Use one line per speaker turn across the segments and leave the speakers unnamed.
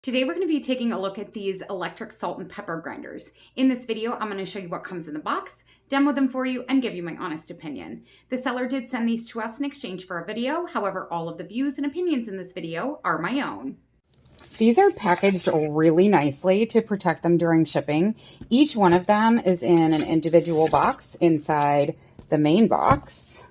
Today we're going to be taking a look at these electric salt and pepper grinders. In this video, I'm going to show you what comes in the box, demo them for you, and give you my honest opinion. The seller did send these to us in exchange for a video. However, all of the views and opinions in this video are my own. These are packaged really nicely to protect them during shipping. Each one of them is in an individual box inside the main box.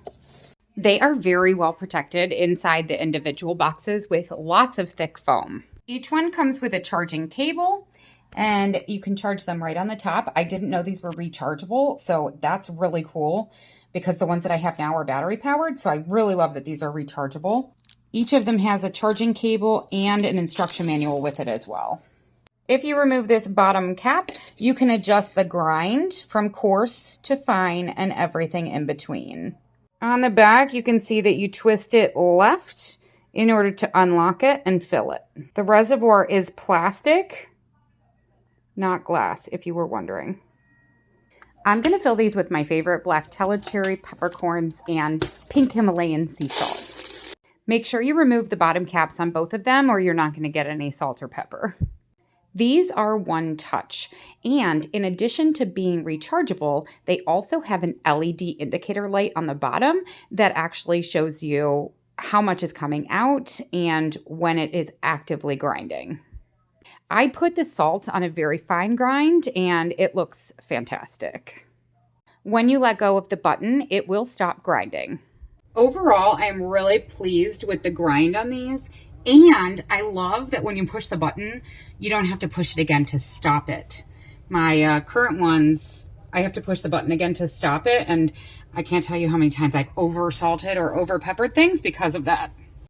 They are very well protected inside the individual boxes with lots of thick foam. Each one comes with a charging cable and you can charge them right on the top. I didn't know these were rechargeable, so that's really cool because the ones that I have now are battery powered, so I really love that these are rechargeable. Each of them has a charging cable and an instruction manual with it as well. If you remove this bottom cap, you can adjust the grind from coarse to fine and everything in between. On the back, you can see that you twist it left in order to unlock it and fill it. The reservoir is plastic, not glass, if you were wondering. I'm going to fill these with my favorite black cherry peppercorns and pink Himalayan sea salt. Make sure you remove the bottom caps on both of them or you're not going to get any salt or pepper. These are one touch, and in addition to being rechargeable, they also have an LED indicator light on the bottom that actually shows you how much is coming out and when it is actively grinding. I put the salt on a very fine grind and it looks fantastic. When you let go of the button, it will stop grinding. Overall, I'm really pleased with the grind on these, and I love that when you push the button, you don't have to push it again to stop it. My current ones, I have to push the button again to stop it, and I can't tell you how many times I've over salted or over peppered things because of that.